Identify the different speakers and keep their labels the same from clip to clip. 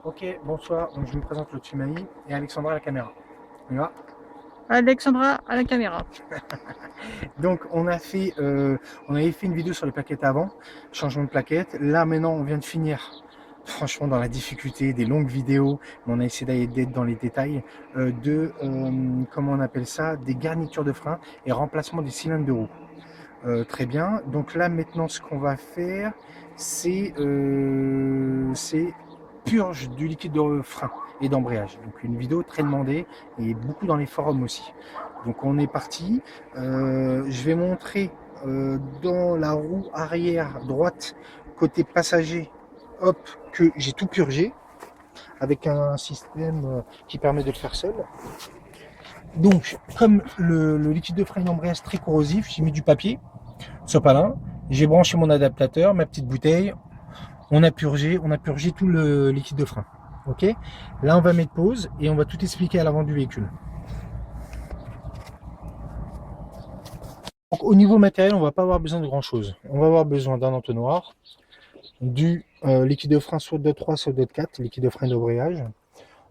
Speaker 1: Ok, bonsoir, donc je me présente le Tsumaï et Alexandra à la caméra. On y va.
Speaker 2: Alexandra à la caméra.
Speaker 1: Donc on avait fait une vidéo sur les plaquettes avant, changement de plaquettes. Là maintenant on vient de finir, franchement dans la difficulté, des longues vidéos, mais on a essayé d'aller d'être dans les détails, comment on appelle ça, des garnitures de frein et remplacement des cylindres de roue. Très bien, donc là maintenant ce qu'on va faire, c'est purge du liquide de frein et d'embrayage. Donc une vidéo très demandée et beaucoup dans les forums aussi. Donc on est parti. Je vais montrer dans la roue arrière droite côté passager, hop, que j'ai tout purgé avec un système qui permet de le faire seul. Donc comme le liquide de frein et d'embrayage est très corrosif, j'ai mis du papier sopalin, j'ai branché mon adaptateur, ma petite bouteille, on a purgé tout le liquide de frein. Ok. Là, on va mettre pause et on va tout expliquer à l'avant du véhicule. Donc, au niveau matériel, on va pas avoir besoin de grand chose. On va avoir besoin d'un entonnoir, du liquide de frein soit de 3 soit de 4, liquide de frein d'embrayage.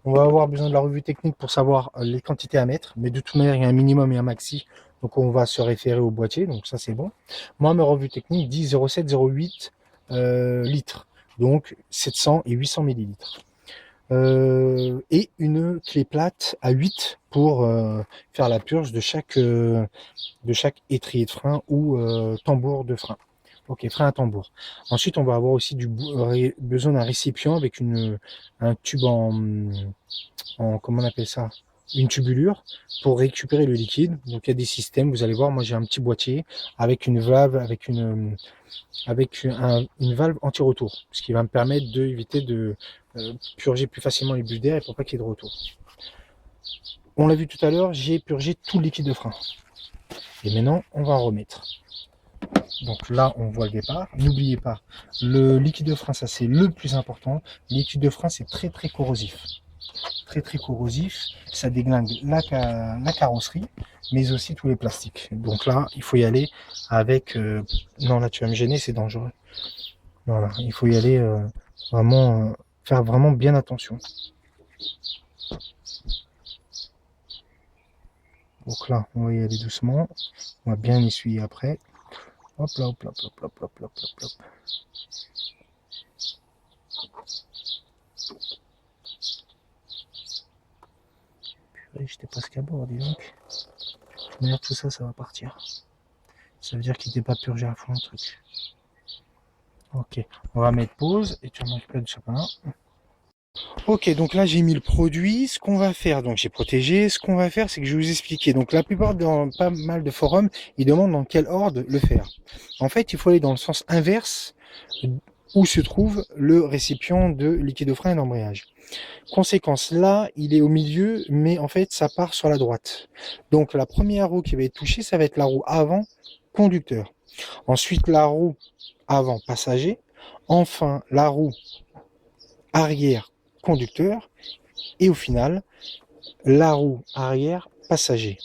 Speaker 1: On va avoir besoin de la revue technique pour savoir les quantités à mettre, mais de toute manière, il y a un minimum et un maxi, donc on va se référer au boîtier, donc ça c'est bon. Moi, ma revue technique dit 0,7-0,8 litres, donc 700 et 800 millilitres. Et une clé plate à 8 pour faire la purge de chaque étrier de frein ou tambour de frein. Ok, frein à tambour. Ensuite, on va avoir aussi besoin d'un récipient avec un tube comment on appelle ça, une tubulure pour récupérer le liquide. Donc il y a des systèmes, vous allez voir, moi j'ai un petit boîtier avec une valve, une valve anti-retour, ce qui va me permettre d'éviter de purger plus facilement les bulles d'air et pour pas qu'il y ait de retour. On l'a vu tout à l'heure, j'ai purgé tout le liquide de frein. Et maintenant, on va en remettre. Donc là, on voit le départ. N'oubliez pas, le liquide de frein, ça c'est le plus important. Le liquide de frein, c'est très très corrosif. Très très corrosif. Ça déglingue la carrosserie, mais aussi tous les plastiques. Donc là, il faut y aller avec... Non, là, tu vas me gêner, c'est dangereux. Voilà, il faut y aller vraiment... faire vraiment bien attention. Donc là, on va y aller doucement. On va bien essuyer après. Hop là, hop là, hop là, hop là, hop là, hop là. Purée, j'étais presque à bord, dis donc. D'ailleurs, tout ça, ça va partir. Ça veut dire qu'il n'était pas purgé à fond le truc. Ok, on va mettre pause et tu vas m'occuper du sapin. Ok, donc là j'ai mis le produit. Ce qu'on va faire, donc j'ai protégé. Ce qu'on va faire, c'est que je vais vous expliquer. Donc la plupart, dans pas mal de forums, ils demandent dans quel ordre le faire. En fait, il faut aller dans le sens inverse où se trouve le récipient de liquide de frein et d'embrayage. Conséquence, là, il est au milieu, mais en fait, ça part sur la droite. Donc la première roue qui va être touchée, ça va être la roue avant conducteur. Ensuite, la roue avant passager. Enfin, la roue arrière conducteur. Et au final, la roue arrière passager.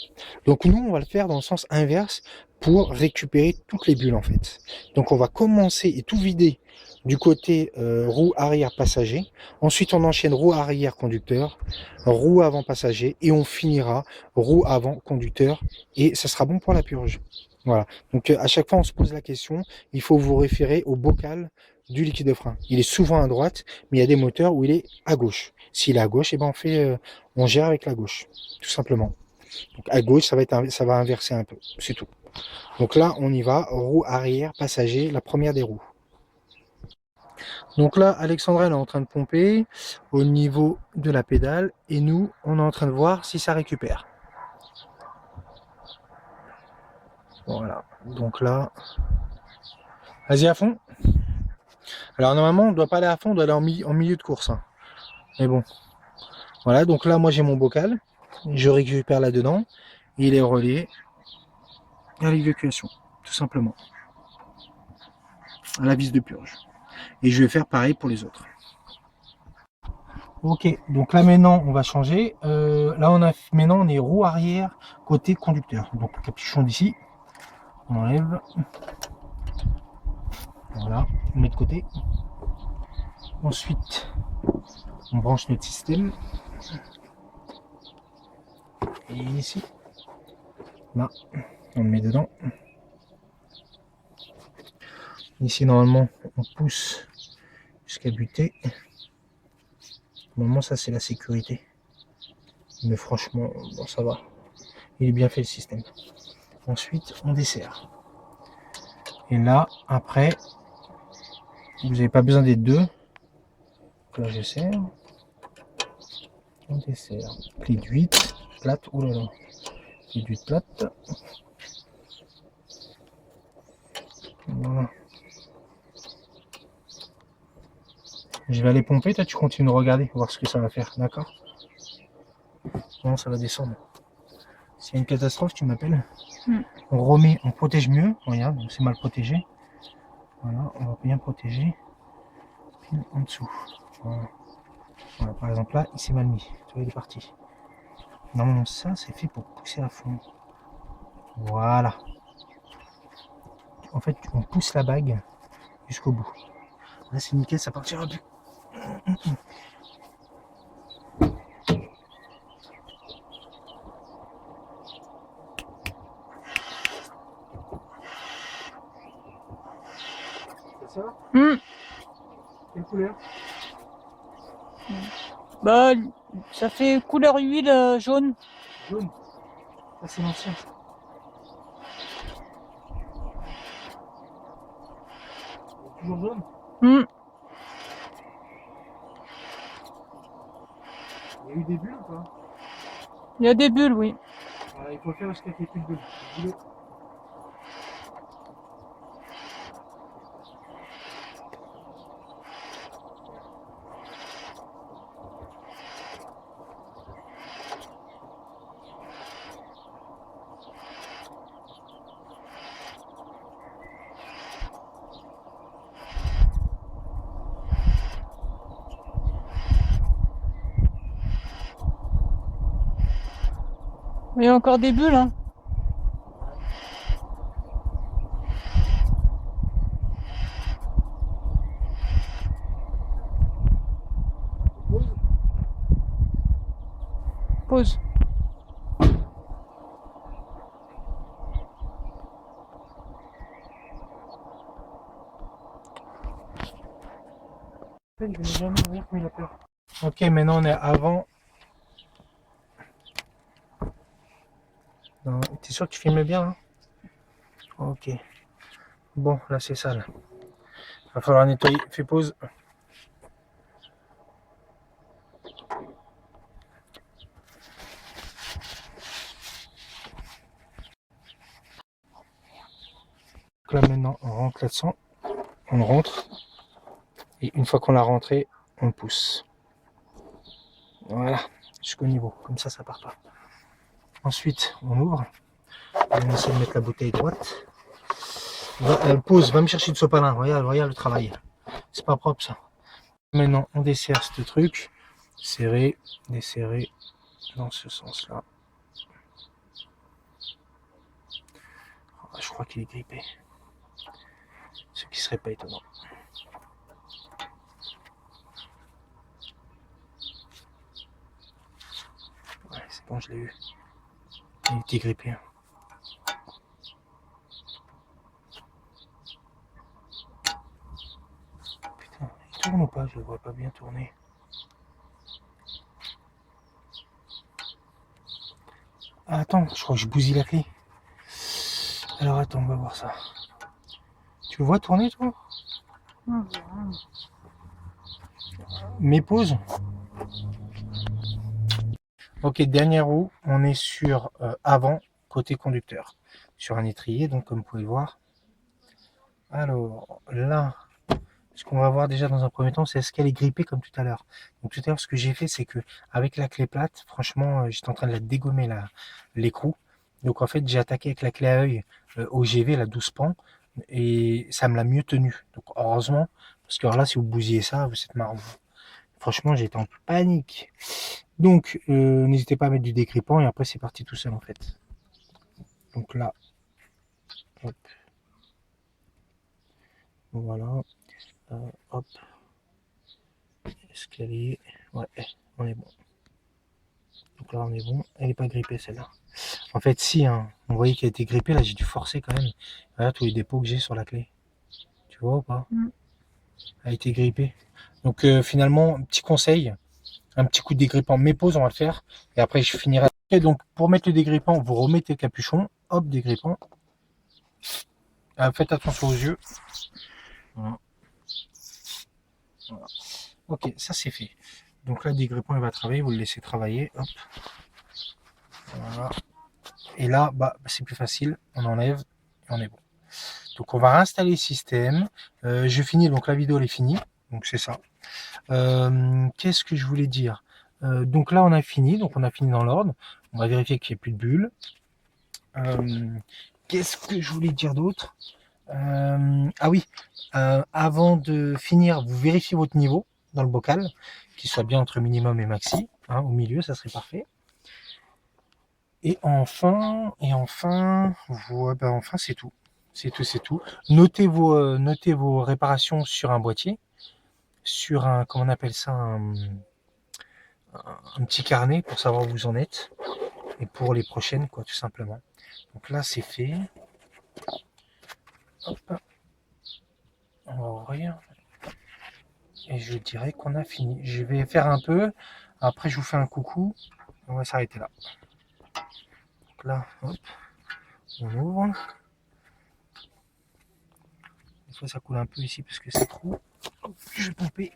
Speaker 1: Donc nous, on va le faire dans le sens inverse pour récupérer toutes les bulles en fait. Donc on va commencer et tout vider du côté roue arrière passager. Ensuite, on enchaîne roue arrière conducteur, roue avant passager et on finira roue avant conducteur et ça sera bon pour la purge. Voilà. Donc à chaque fois, on se pose la question, il faut vous référer au bocal du liquide de frein. Il est souvent à droite, mais il y a des moteurs où il est à gauche. S'il est à gauche, et ben on gère avec la gauche, tout simplement. Donc à gauche, ça va inverser un peu, c'est tout. Donc là, on y va, roue arrière, passager, la première des roues. Donc là, Alexandra elle est en train de pomper au niveau de la pédale et nous, on est en train de voir si ça récupère. Voilà, donc là, vas-y à fond. Alors normalement, on ne doit pas aller à fond, on doit aller en milieu de course. Hein. Mais bon, voilà, donc là, moi j'ai mon bocal, je récupère là-dedans, il est relié à l'évacuation, tout simplement, à la vis de purge. Et je vais faire pareil pour les autres. Ok, donc là maintenant on va changer. Maintenant on est roue arrière côté conducteur. Donc le capuchon d'ici, on enlève. Voilà, on met de côté. Ensuite, On branche notre système. Et ici, là, on le met dedans. Ici, normalement, on pousse jusqu'à buter. Normalement, ça, c'est la sécurité. Mais franchement, bon, ça va. Il est bien fait le système. Ensuite, on dessert. Et là, après, vous n'avez pas besoin des deux. Là, je serre. On dessert. Clé de 8, plate. Oh là là. Clé de 8 plate. Voilà. Je vais aller pomper. Toi, tu continues de regarder, voir ce que ça va faire. D'accord? Non, ça va descendre. S'il y a une catastrophe, tu m'appelles. On remet, on protège mieux. Regarde, c'est mal protégé. Voilà, on va bien protéger. Puis en dessous. Voilà. Voilà, par exemple là, il s'est mal mis. Tu vois, il est parti. Normalement, ça, c'est fait pour pousser à fond. Voilà. En fait, on pousse la bague jusqu'au bout. Là, c'est nickel, ça partira plus. Ça va? Quelle couleur?
Speaker 2: Bah, ça fait couleur huile jaune.
Speaker 1: Jaune. Ça, c'est l'ancien. Toujours jaune? Il y a eu des bulles ou pas?
Speaker 2: Il y a des bulles, oui.
Speaker 1: Voilà, il faut le faire jusqu'à qu'il n'y ait plus de bulles.
Speaker 2: Il y a encore des bulles, hein. Pause.
Speaker 1: Je vais jamais ouvrir comme il a peur. Ok, maintenant on est avant. T'es sûr que tu filmes bien hein? Ok. Bon, là c'est sale. Va falloir nettoyer. Fais pause. Donc là maintenant on rentre là-dedans. On le rentre. Et une fois qu'on l'a rentré, on le pousse. Voilà. Jusqu'au niveau. Comme ça part pas. Ensuite, on ouvre. On essaie de mettre la bouteille droite. Pause, va me chercher de sopalin. Regarde le travail. C'est pas propre ça. Maintenant, on dessert ce truc. Serrer, desserrer dans ce sens-là. Oh, je crois qu'il est grippé. Ce qui serait pas étonnant. Ouais, c'est bon, je l'ai eu. Il était grippé. Hein. Putain, il tourne ou pas? Je le vois pas bien tourner. Ah, attends, je crois que je bousille la clé. Alors attends, on va voir ça. Tu le vois tourner toi? Mes pauses. Ok, dernière roue, on est sur avant, côté conducteur. Sur un étrier, donc comme vous pouvez le voir. Alors là, ce qu'on va voir déjà dans un premier temps, c'est est-ce qu'elle est grippée comme tout à l'heure. Donc tout à l'heure, ce que j'ai fait, c'est que avec la clé plate, franchement, j'étais en train de la dégommer l'écrou. Donc en fait, j'ai attaqué avec la clé à œil OGV, la 12 pans, et ça me l'a mieux tenu. Donc heureusement, parce que alors là, si vous bousillez ça, vous êtes marrant. Franchement, j'étais en panique. Donc, n'hésitez pas à mettre du décripant et après c'est parti tout seul en fait. Donc là, hop, voilà, hop, escalier, Ouais, on est bon. Donc là, on est bon. Elle n'est pas grippée, celle-là. En fait, si, hein, on voyait qu'elle était grippée. Là, j'ai dû forcer quand même. Voilà tous les dépôts que j'ai sur la clé. Tu vois ou pas? Elle a été grippée. Donc finalement, petit conseil, un petit coup de dégrippant. Mes pauses, on va le faire. Et après, je finirai. Et donc, pour mettre le dégrippant, vous remettez le capuchon. Hop, dégrippant. Faites attention aux yeux. Voilà. Voilà. Ok, ça c'est fait. Donc là, le dégrippant, il va travailler. Vous le laissez travailler. Hop. Voilà. Et là, bah, c'est plus facile. On enlève et on est bon. Donc on va réinstaller le système. Je finis, donc la vidéo elle est finie. Donc c'est ça. Qu'est-ce que je voulais dire? Donc là on a fini, donc on a fini dans l'ordre. On va vérifier qu'il n'y ait plus de bulles. Qu'est-ce que je voulais dire d'autre? Ah oui, avant de finir, vous vérifiez votre niveau dans le bocal, qu'il soit bien entre minimum et maxi. Hein, au milieu, ça serait parfait. Et enfin, enfin c'est tout. C'est tout. Notez vos réparations sur un boîtier, sur un, comment on appelle ça, un petit carnet pour savoir où vous en êtes. Et pour les prochaines, quoi, tout simplement. Donc là, c'est fait. Hop. On va ouvrir. Et je dirais qu'on a fini. Je vais faire un peu. Après, je vous fais un coucou. On va s'arrêter là. Donc là, hop. On ouvre. Des fois, ça coule un peu ici parce que c'est trop. Hop, je vais pomper.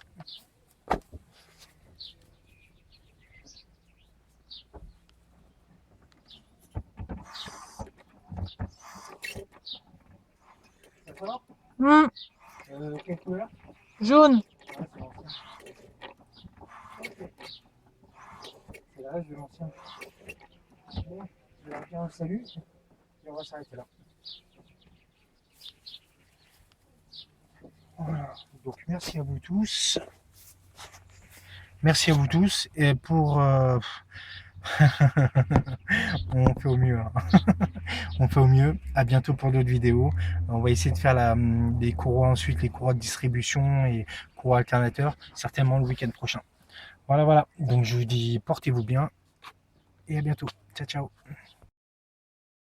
Speaker 1: D'accord. Quelle couleur?
Speaker 2: Jaune.
Speaker 1: C'est le reste de l'ancien. Je vais leur dire un salut et on va s'arrêter là. Voilà. Donc merci à vous tous. Merci à vous tous et pour on fait au mieux. Hein. On fait au mieux. À bientôt pour d'autres vidéos. On va essayer de faire les courroies ensuite, les courroies de distribution et courroies alternateurs, certainement le week-end prochain. Voilà. Donc je vous dis portez-vous bien et à bientôt. Ciao.